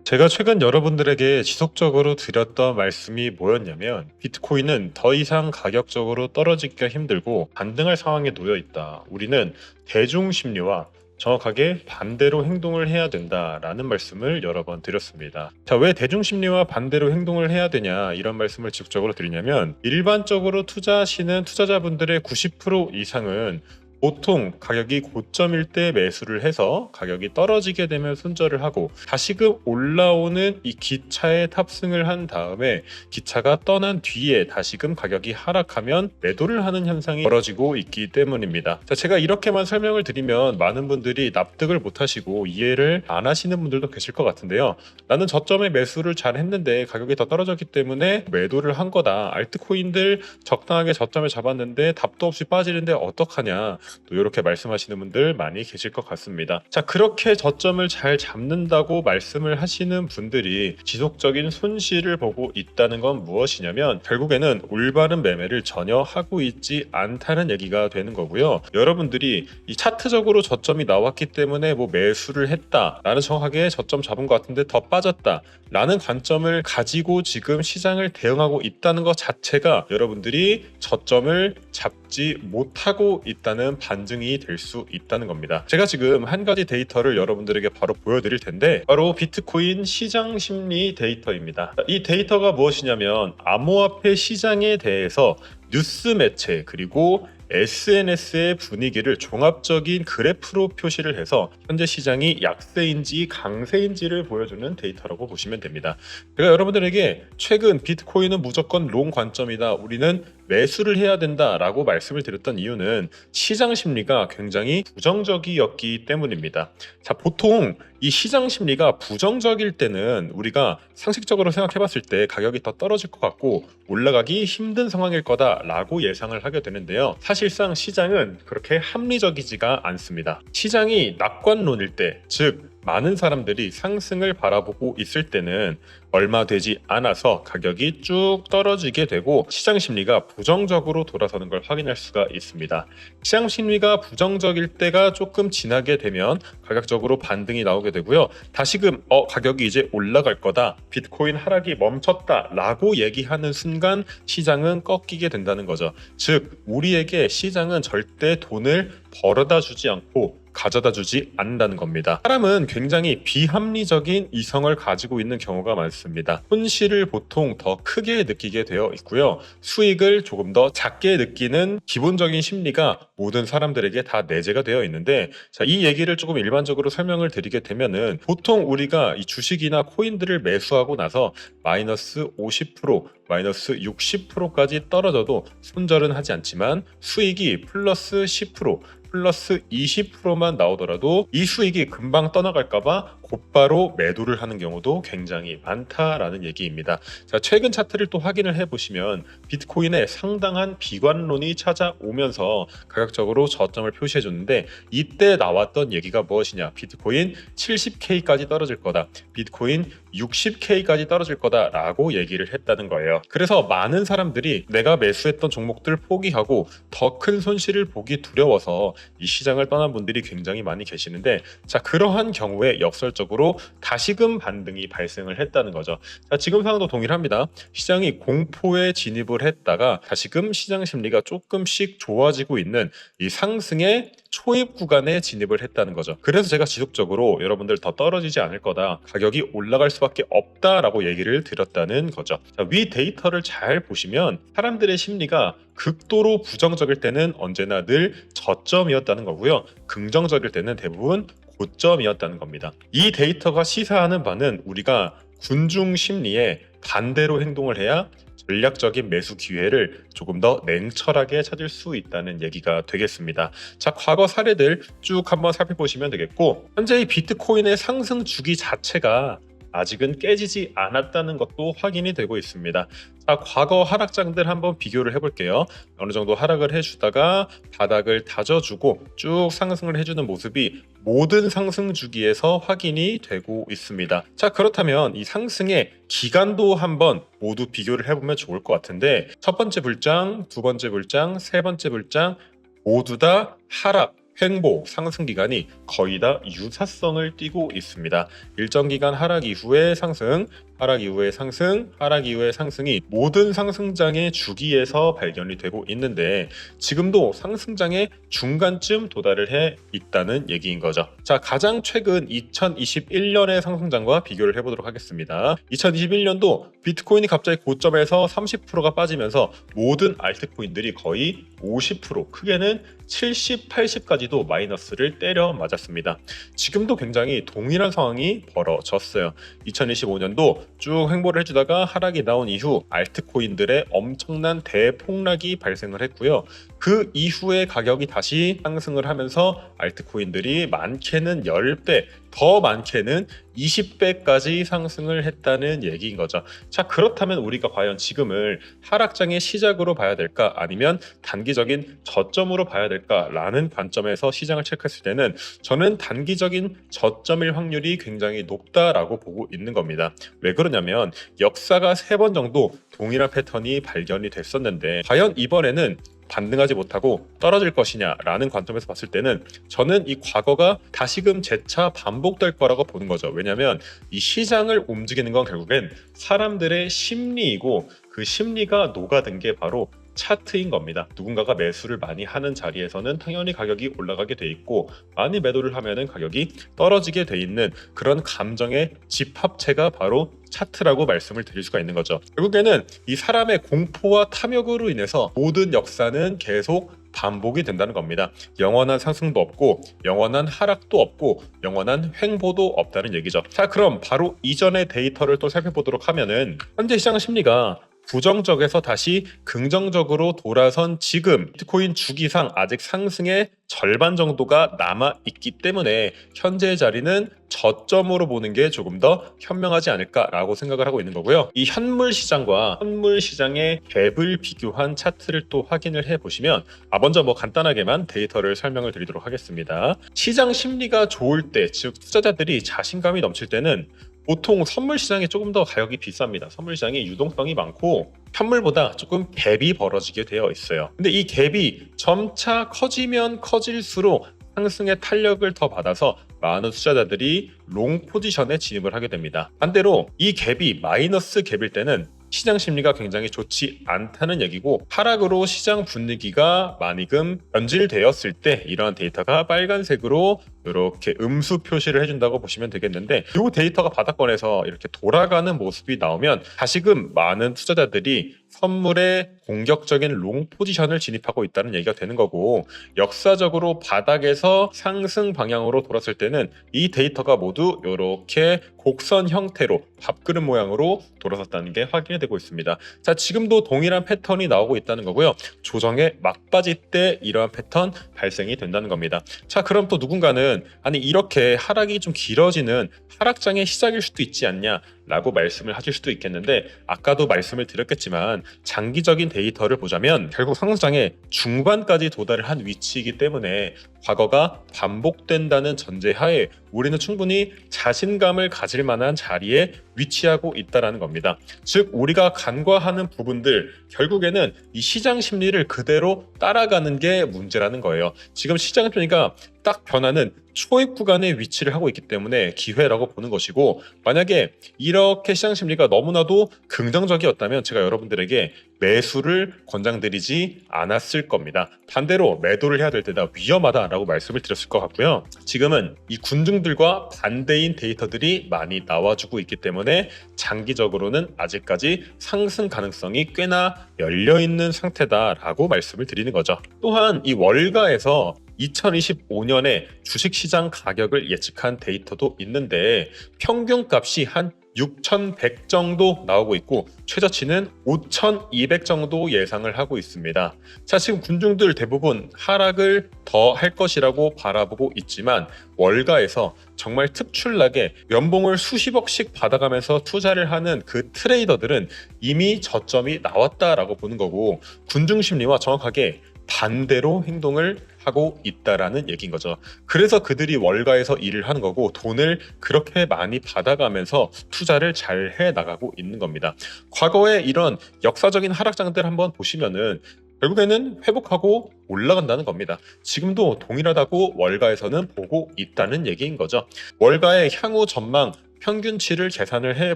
제가 최근 여러분들에게 지속적으로 드렸던 말씀이 뭐였냐면 비트코인은 더 이상 가격적으로 떨어지기가 힘들고 반등할 상황에 놓여 있다. 우리는 대중 심리와 정확하게 반대로 행동을 해야 된다라는 말씀을 여러 번 드렸습니다. 자, 왜 대중 심리와 반대로 행동을 해야 되냐 이런 말씀을 지속적으로 드리냐면 일반적으로 투자하시는 투자자분들의 90% 이상은 보통 가격이 고점일 때 매수를 해서 가격이 떨어지게 되면 손절을 하고 다시금 올라오는 이 기차에 탑승을 한 다음에 기차가 떠난 뒤에 다시금 가격이 하락하면 매도를 하는 현상이 벌어지고 있기 때문입니다. 자, 제가 이렇게만 설명을 드리면 많은 분들이 납득을 못 하시고 이해를 안 하시는 분들도 계실 것 같은데요. 나는 저점에 매수를 잘 했는데 가격이 더 떨어졌기 때문에 매도를 한 거다. 알트코인들 적당하게 저점에 잡았는데 답도 없이 빠지는데 어떡하냐. 또 이렇게 말씀하시는 분들 많이 계실 것 같습니다. 자, 그렇게 저점을 잘 잡는다고 말씀을 하시는 분들이 지속적인 손실을 보고 있다는 건 무엇이냐면 결국에는 올바른 매매를 전혀 하고 있지 않다는 얘기가 되는 거고요. 여러분들이 이 차트적으로 저점이 나왔기 때문에 뭐 매수를 했다, 나는 정확하게 저점 잡은 것 같은데 더 빠졌다 라는 관점을 가지고 지금 시장을 대응하고 있다는 것 자체가 여러분들이 저점을 잡지 못하고 있다는 반증이 될 수 있다는 겁니다. 제가 지금 한 가지 데이터를 여러분들에게 바로 보여드릴 텐데 바로 비트코인 시장 심리 데이터입니다. 이 데이터가 무엇이냐면 암호화폐 시장에 대해서 뉴스 매체 그리고 SNS의 분위기를 종합적인 그래프로 표시를 해서 현재 시장이 약세인지 강세인지를 보여주는 데이터라고 보시면 됩니다. 제가 여러분들에게 최근 비트코인은 무조건 롱 관점이다, 우리는 매수를 해야 된다라고 말씀을 드렸던 이유는 시장 심리가 굉장히 부정적이었기 때문입니다. 자, 보통 이 시장 심리가 부정적일 때는 우리가 상식적으로 생각해 봤을 때 가격이 더 떨어질 것 같고 올라가기 힘든 상황일 거다라고 예상을 하게 되는데요. 사실상 시장은 그렇게 합리적이지가 않습니다. 시장이 낙관론일 때, 즉 많은 사람들이 상승을 바라보고 있을 때는 얼마 되지 않아서 가격이 쭉 떨어지게 되고 시장 심리가 부정적으로 돌아서는 걸 확인할 수가 있습니다. 시장 심리가 부정적일 때가 조금 지나게 되면 가격적으로 반등이 나오게 되고요. 다시금 가격이 이제 올라갈 거다, 비트코인 하락이 멈췄다 라고 얘기하는 순간 시장은 꺾이게 된다는 거죠. 즉 우리에게 시장은 절대 돈을 벌어다 주지 않고 가져다 주지 않는다는 겁니다. 사람은 굉장히 비합리적인 이성을 가지고 있는 경우가 많습니다. 손실을 보통 더 크게 느끼게 되어 있고요. 수익을 조금 더 작게 느끼는 기본적인 심리가 모든 사람들에게 다 내재가 되어 있는데, 자, 이 얘기를 조금 일반적으로 설명을 드리게 되면은 보통 우리가 이 주식이나 코인들을 매수하고 나서 마이너스 50%, 마이너스 60%까지 떨어져도 손절은 하지 않지만 수익이 플러스 10%, 플러스 20%만 나오더라도 이 수익이 금방 떠나갈까봐 곧바로 매도를 하는 경우도 굉장히 많다라는 얘기입니다. 자, 최근 차트를 또 확인을 해보시면 비트코인에 상당한 비관론이 찾아오면서 가격적으로 저점을 표시해줬는데 이때 나왔던 얘기가 무엇이냐, 비트코인 70K까지 떨어질 거다, 비트코인 60K까지 떨어질 거다 라고 얘기를 했다는 거예요. 그래서 많은 사람들이 내가 매수했던 종목들 포기하고 더 큰 손실을 보기 두려워서 이 시장을 떠난 분들이 굉장히 많이 계시는데, 자, 그러한 경우에 역설적으로 다시금 반등이 발생을 했다는 거죠. 자, 지금 상황도 동일합니다. 시장이 공포에 진입을 했다가 다시금 시장 심리가 조금씩 좋아지고 있는 이 상승의 초입 구간에 진입을 했다는 거죠. 그래서 제가 지속적으로 여러분들 더 떨어지지 않을 거다, 가격이 올라갈 수밖에 없다라고 얘기를 드렸다는 거죠. 자, 위 데이터를 잘 보시면 사람들의 심리가 극도로 부정적일 때는 언제나 늘 저점이었다는 거고요. 긍정적일 때는 대부분 고점이었다는 겁니다. 이 데이터가 시사하는 바는 우리가 군중 심리에 반대로 행동을 해야 전략적인 매수 기회를 조금 더 냉철하게 찾을 수 있다는 얘기가 되겠습니다. 자, 과거 사례들 쭉 한번 살펴보시면 되겠고, 현재 이 비트코인의 상승 주기 자체가 아직은 깨지지 않았다는 것도 확인이 되고 있습니다. 자, 과거 하락장들 한번 비교를 해볼게요. 어느 정도 하락을 해주다가 바닥을 다져주고 쭉 상승을 해주는 모습이 모든 상승 주기에서 확인이 되고 있습니다. 자, 그렇다면 이 상승의 기간도 한번 모두 비교를 해보면 좋을 것 같은데, 첫 번째 불장, 두 번째 불장, 세 번째 불장 모두 다 하락 횡보, 상승 기간이 거의 다 유사성을 띠고 있습니다. 일정 기간 하락 이후의 상승, 하락 이후의 상승, 하락 이후의 상승이 모든 상승장의 주기에서 발견이 되고 있는데 지금도 상승장의 중간쯤 도달을 해 있다는 얘기인 거죠. 자, 가장 최근 2021년의 상승장과 비교를 해보도록 하겠습니다. 2021년도 비트코인이 갑자기 고점에서 30%가 빠지면서 모든 알트코인들이 거의 50%, 크게는 70, 80까지도 마이너스를 때려 맞았습니다. 지금도 굉장히 동일한 상황이 벌어졌어요. 2025년도 쭉 횡보를 해주다가 하락이 나온 이후 알트코인들의 엄청난 대폭락이 발생을 했고요. 그 이후에 가격이 다시 상승을 하면서 알트코인들이 많게는 10배, 더 많게는 20배까지 상승을 했다는 얘기인 거죠. 자, 그렇다면 우리가 과연 지금을 하락장의 시작으로 봐야 될까 아니면 단기적인 저점으로 봐야 될까라는 관점에서 시장을 체크했을 때는 저는 단기적인 저점일 확률이 굉장히 높다라고 보고 있는 겁니다. 왜 그러냐면 역사가 3번 정도 동일한 패턴이 발견이 됐었는데 과연 이번에는 반등하지 못하고 떨어질 것이냐라는 관점에서 봤을 때는 저는 이 과거가 다시금 재차 반복될 거라고 보는 거죠. 왜냐하면 이 시장을 움직이는 건 결국엔 사람들의 심리이고 그 심리가 녹아든 게 바로 차트인 겁니다. 누군가가 매수를 많이 하는 자리에서는 당연히 가격이 올라가게 돼 있고 많이 매도를 하면은 가격이 떨어지게 돼 있는 그런 감정의 집합체가 바로 차트라고 말씀을 드릴 수가 있는 거죠. 결국에는 이 사람의 공포와 탐욕으로 인해서 모든 역사는 계속 반복이 된다는 겁니다. 영원한 상승도 없고 영원한 하락도 없고 영원한 횡보도 없다는 얘기죠. 자, 그럼 바로 이전의 데이터를 또 살펴보도록 하면은 현재 시장 심리가 부정적에서 다시 긍정적으로 돌아선 지금 비트코인 주기상 아직 상승의 절반 정도가 남아있기 때문에 현재의 자리는 저점으로 보는 게 조금 더 현명하지 않을까라고 생각을 하고 있는 거고요. 이 현물 시장과 선물 시장의 갭을 비교한 차트를 또 확인을 해보시면 먼저 간단하게만 데이터를 설명을 드리도록 하겠습니다. 시장 심리가 좋을 때, 즉 투자자들이 자신감이 넘칠 때는 보통 선물 시장이 조금 더 가격이 비쌉니다. 선물 시장이 유동성이 많고 현물보다 조금 갭이 벌어지게 되어 있어요. 근데 이 갭이 점차 커지면 커질수록 상승의 탄력을 더 받아서 많은 투자자들이 롱 포지션에 진입을 하게 됩니다. 반대로 이 갭이 마이너스 갭일 때는 시장 심리가 굉장히 좋지 않다는 얘기고 하락으로 시장 분위기가 많이금 변질되었을 때 이러한 데이터가 빨간색으로 이렇게 음수 표시를 해준다고 보시면 되겠는데 이 데이터가 바닥권에서 이렇게 돌아가는 모습이 나오면 다시금 많은 투자자들이 선물에 공격적인 롱 포지션을 진입하고 있다는 얘기가 되는 거고 역사적으로 바닥에서 상승 방향으로 돌았을 때는 이 데이터가 모두 이렇게 곡선 형태로 밥그릇 모양으로 돌아섰다는 게 확인이 되고 있습니다. 자, 지금도 동일한 패턴이 나오고 있다는 거고요. 조정의 막바지 때 이러한 패턴 발생이 된다는 겁니다. 자, 그럼 또 누군가는 아니 이렇게 하락이 좀 길어지는 하락장의 시작일 수도 있지 않냐 라고 말씀을 하실 수도 있겠는데 아까도 말씀을 드렸겠지만 장기적인 데이터를 보자면 결국 상승장의 중반까지 도달을 한 위치이기 때문에 과거가 반복된다는 전제하에 우리는 충분히 자신감을 가질 만한 자리에 위치하고 있다는 겁니다. 즉 우리가 간과하는 부분들 결국에는 이 시장 심리를 그대로 따라가는 게 문제라는 거예요. 지금 시장 심리가 딱 변하는 초입 구간에 위치를 하고 있기 때문에 기회라고 보는 것이고 만약에 이렇게 시장 심리가 너무나도 긍정적이었다면 제가 여러분들에게 매수를 권장드리지 않았을 겁니다. 반대로 매도를 해야 될 때다 위험하다라고 말씀을 드렸을 것 같고요. 지금은 이 군중들과 반대인 데이터들이 많이 나와주고 있기 때문에 장기적으로는 아직까지 상승 가능성이 꽤나 열려있는 상태다라고 말씀을 드리는 거죠. 또한 이 월가에서 2025년에 주식시장 가격을 예측한 데이터도 있는데 평균값이 한 6,100 정도 나오고 있고 최저치는 5,200 정도 예상을 하고 있습니다. 자, 지금 군중들 대부분 하락을 더 할 것이라고 바라보고 있지만 월가에서 정말 특출나게 연봉을 수십억씩 받아가면서 투자를 하는 그 트레이더들은 이미 저점이 나왔다라고 보는 거고 군중 심리와 정확하게 반대로 행동을 하고 있다라는 얘기인 거죠. 그래서 그들이 월가에서 일을 하는 거고 돈을 그렇게 많이 받아가면서 투자를 잘 해 나가고 있는 겁니다. 과거에 이런 역사적인 하락장들 한번 보시면은 결국에는 회복하고 올라간다는 겁니다. 지금도 동일하다고 월가에서는 보고 있다는 얘기인 거죠. 월가의 향후 전망 평균치를 계산을 해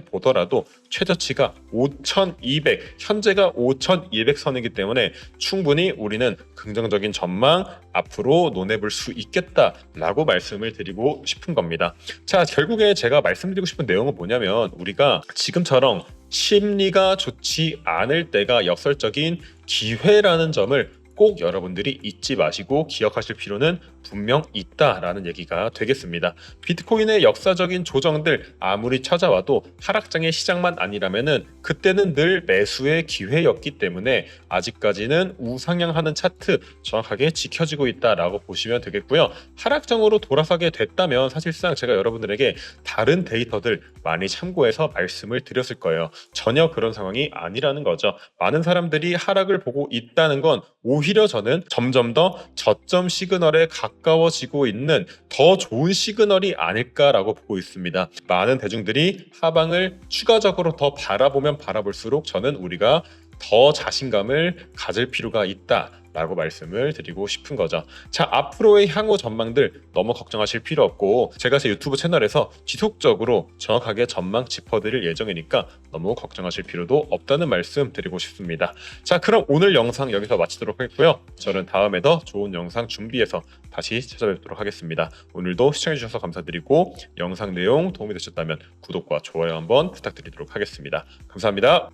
보더라도 최저치가 5,200, 현재가 5,200선이기 때문에 충분히 우리는 긍정적인 전망 앞으로 논해볼 수 있겠다라고 말씀을 드리고 싶은 겁니다. 자, 결국에 제가 말씀드리고 싶은 내용은 뭐냐면 우리가 지금처럼 심리가 좋지 않을 때가 역설적인 기회라는 점을 꼭 여러분들이 잊지 마시고 기억하실 필요는 분명 있다라는 얘기가 되겠습니다. 비트코인의 역사적인 조정들 아무리 찾아와도 하락장의 시작만 아니라면은 그때는 늘 매수의 기회였기 때문에 아직까지는 우상향하는 차트 정확하게 지켜지고 있다라고 보시면 되겠고요. 하락장으로 돌아서게 됐다면 사실상 제가 여러분들에게 다른 데이터들 많이 참고해서 말씀을 드렸을 거예요. 전혀 그런 상황이 아니라는 거죠. 많은 사람들이 하락을 보고 있다는 건 오히려 저는 점점 더 저점 시그널에 가까워지고 있는 더 좋은 시그널이 아닐까라고 보고 있습니다. 많은 대중들이 하방을 추가적으로 더 바라보면 바라볼수록 저는 우리가 더 자신감을 가질 필요가 있다라고 말씀을 드리고 싶은 거죠. 자, 앞으로의 향후 전망들 너무 걱정하실 필요 없고 제가 제 유튜브 채널에서 지속적으로 정확하게 전망 짚어드릴 예정이니까 너무 걱정하실 필요도 없다는 말씀 드리고 싶습니다. 자, 그럼 오늘 영상 여기서 마치도록 하겠고요. 저는 다음에 더 좋은 영상 준비해서 다시 찾아뵙도록 하겠습니다. 오늘도 시청해주셔서 감사드리고 영상 내용 도움이 되셨다면 구독과 좋아요 한번 부탁드리도록 하겠습니다. 감사합니다.